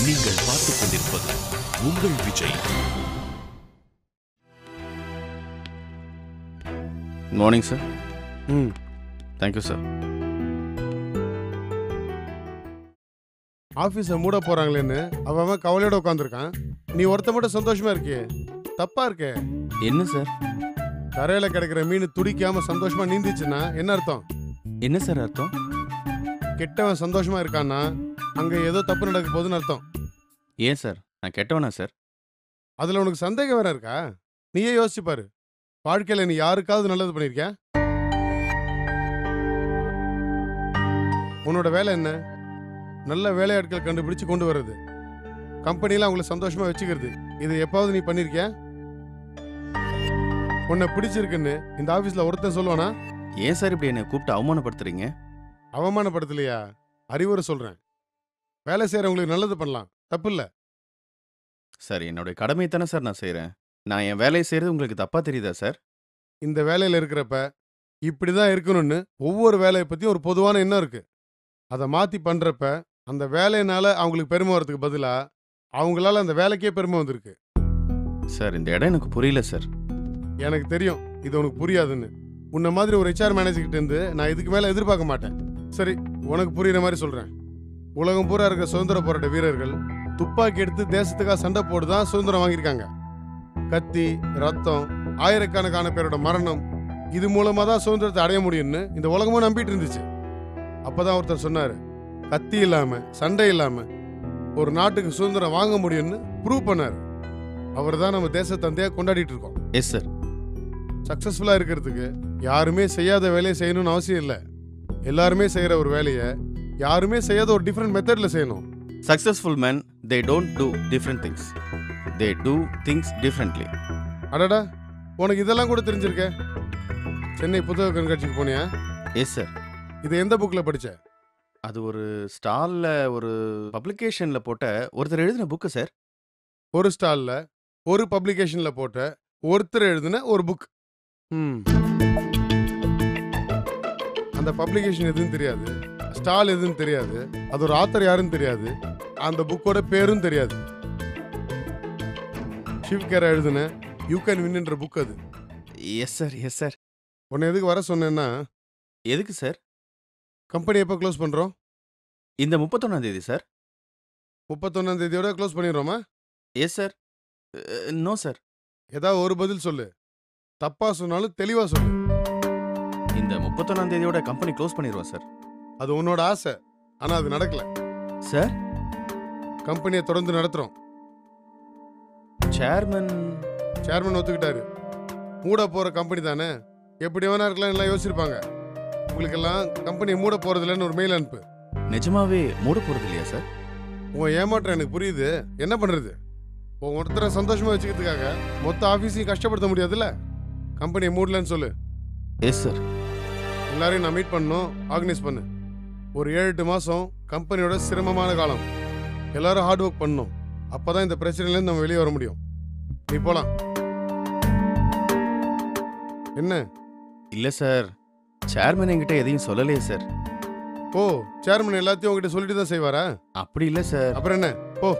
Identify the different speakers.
Speaker 1: நீங்கள் பார்த்துக் கொண்டிருப்பது உங்கள் Vijay.
Speaker 2: Morning sir. Thank you sir.
Speaker 3: ஆஃபீஸை மூட போறாங்களேன்னு அவன் கவலையோட உட்காந்துருக்கான். நீ ஒருத்த மட்டும் சந்தோஷமா இருக்கியே, தப்பா இருக்கே.
Speaker 2: என்ன சார்?
Speaker 3: கரையில கிடைக்கிற மீன் துடிக்காம சந்தோஷமா நீந்திச்சுன்னா என்ன அர்த்தம்?
Speaker 2: என்ன சார் அர்த்தம்?
Speaker 3: கெட்டவன் சந்தோஷமா இருக்கான்னா அங்க ஏதோ தப்பு நடக்க போகுதுன்னு அர்த்தம்.
Speaker 2: ஏன் சார், நான் கெட்டவனா சார்?
Speaker 3: அதுல உனக்கு சந்தேகம் வேற இருக்கா? நீயே யோசிச்சு பாரு. வாழ்க்கையில நீ யாருக்காவது நல்லது பண்ணிருக்கியா? உன்னோட வேலை என்ன? நல்ல வேலையாட்கள் கண்டுபிடிச்சு கொண்டு வர்றது, கம்பெனில அவங்கள சந்தோஷமா வச்சுக்கிறது. இது எப்பாவது நீ பண்ணிருக்கியா? உன்னை பிடிச்சிருக்குன்னு இந்த ஆபீஸ்ல ஒருத்தன் சொல்லுவானா?
Speaker 2: ஏன் சார் இப்படி என்னை கூப்பிட்டு அவமானப்படுத்துறீங்க?
Speaker 3: அவமானப்படுத்தலையா, அறிவுரை சொல்றேன். வேலை செய்யறவங்களுக்கு நல்லது பண்ணலாம், தப்பு இல்ல.
Speaker 2: சார், என்னுடைய கடமை தானே சார் நான் செய்கிறேன். நான் என் வேலையை செய்கிறது உங்களுக்கு தப்பாக தெரியுதா சார்?
Speaker 3: இந்த வேலையில இருக்கிறப்ப இப்படிதான் இருக்கணும்னு ஒவ்வொரு வேலையை பத்தியும் ஒரு பொதுவான எண்ணம் இருக்கு. அதை மாத்தி பண்றப்ப அந்த வேலையினால அவங்களுக்கு பெருமை வரதுக்கு பதிலா அவங்களால அந்த வேலைக்கே பெருமை வந்திருக்கு.
Speaker 2: சார், இந்த இடம் எனக்கு புரியல சார்.
Speaker 3: எனக்கு தெரியும் இது உனக்கு புரியாதுன்னு. உன்ன மாதிரி ஒரு HR மேனேஜர்கிட்ட இருந்து நான் இதுக்கு மேல எதிர்பார்க்க மாட்டேன். சரி, உனக்கு புரியுற மாதிரி சொல்றேன். உலகம் பூரா இருக்கிற சுதந்திர போராட்ட வீரர்கள் துப்பாக்கி எடுத்து தேசத்துக்காக சண்டை போட்டுதான் சுதந்திரம் வாங்கியிருக்காங்க. கத்தி, ரத்தம், ஆயிரக்கணக்கான பேரோட மரணம், இது மூலமா தான் சுதந்திரத்தை அடைய முடியும்னு இந்த உலகமும் நம்பிட்டு இருந்துச்சு. அப்பதான் ஒருத்தர் சொன்னாரு, கத்தி இல்லாம சண்டை இல்லாம ஒரு நாட்டுக்கு சுதந்திரம் வாங்க முடியும்னு ப்ரூவ் பண்ணாரு. அவர் தான் நம்ம தேச தந்தையா கொண்டாடிட்டு இருக்கோம்.
Speaker 2: Yes sir.
Speaker 3: சக்சஸ்ஃபுல்லா இருக்கிறதுக்கு யாருமே செய்யாத வேலையை செய்யணும்னு அவசியம் இல்லை. எல்லாருமே செய்யற ஒரு வேலையை யாருமே செய்யாத ஒரு டிஃப்ரெண்ட் மெத்தட்ல செய்யணும்.
Speaker 2: Successful men, they don't do different things. They do things differently.
Speaker 3: அடடா, உனக்கு இதெல்லாம் கூட தெரிஞ்சிருக்க. சென்னை புத்தக கண்காட்சிக்கு போனியா?
Speaker 2: Yes sir.
Speaker 3: இது எந்த புக்ல படிச்ச?
Speaker 2: அது ஒரு ஸ்டாலில், ஒரு பப்ளிகேஷனில் போட்ட ஒருத்தர் எழுதின புக்கு சார்.
Speaker 3: ஒரு ஸ்டால்ல ஒரு பப்ளிகேஷன்ல போட்ட ஒருத்தர் எழுதின ஒரு புக். அந்த பப்ளிகேஷன் எதுன்னு தெரியாது, ஸ்டால் எதுன்னு தெரியாது, அது ஒரு ஆத்தர் யாருன்னு தெரியாது, அந்த புக்கோட பேரும் தெரியாது. ஷிவ்கேரா எழுதின யூ கேன் வின்ன்ற புக் அது.
Speaker 2: Yes sir, yes sir.
Speaker 3: உன்னை எதுக்கு வர சொன்னேன்னா,
Speaker 2: எதுக்கு சார்?
Speaker 3: கம்பெனி எப்போ க்ளோஸ் பண்றோம்?
Speaker 2: இந்த 31ஆம் தேதி சார்.
Speaker 3: 31ஆம் தேதியோட க்ளோஸ் பண்ணிடுறோமா?
Speaker 2: Yes sir. No sir.
Speaker 3: ஏதாவது ஒரு பதில் சொல்லு. தப்பா சொன்னாலும் தெளிவா சொல்லு.
Speaker 2: இந்த 31ஆம் தேதியோட கம்பெனி க்ளோஸ் பண்ணிடுவோம் சார்.
Speaker 3: அது உன்னோட ஆசை, ஆனா அது நடக்கல
Speaker 2: சார்.
Speaker 3: கம்பெனியை தொடர்ந்து நடத்துறோம். சேர்மன் ஒத்துக்கிட்டாரு. மூட போற கம்பெனி தானே, எப்படி வேணா இருக்கலாம் எல்லாம் யோசிச்சிருப்பாங்க. உங்களுக்கெல்லாம் கம்பெனியை மூட போறதில்லன்னு ஒரு மெயில் அனுப்பு.
Speaker 2: நிஜமாவே மூட போறது இல்லையா சார்?
Speaker 3: உன் ஏமாற்றம் எனக்கு புரியுது. என்ன பண்றது? உன் ஒருத்தரை சந்தோஷமா வச்சுக்கிறதுக்காக மொத்த ஆஃபீஸையும் கஷ்டப்படுத்த முடியாதுல்ல. கம்பெனியை மூடலன்னு சொல்லு.
Speaker 2: Yes sir.
Speaker 3: எல்லாரையும் நான் மீட் பண்ணணும், ஆர்கனைஸ் பண்ணு. ஒரு 7-8 மாசம் கம்பெனியோட சிரமமான காலம். எல்லாரும் ஹார்ட் ஒர்க் பண்ணணும். அப்பதான் இந்த பிரச்சனையிலேருந்து நம்ம வெளியே வர முடியும். நீ போலாம். என்ன?
Speaker 2: இல்ல சார், சேர்மன் என்கிட்ட எதையும் சொல்லலையே சார்.
Speaker 3: ஓ, சேர்மன் எல்லாத்தையும் உங்ககிட்ட சொல்லிட்டு தான் செய்வாரா?
Speaker 2: அப்படி இல்ல சார்.
Speaker 3: அப்புறம் என்ன? போ.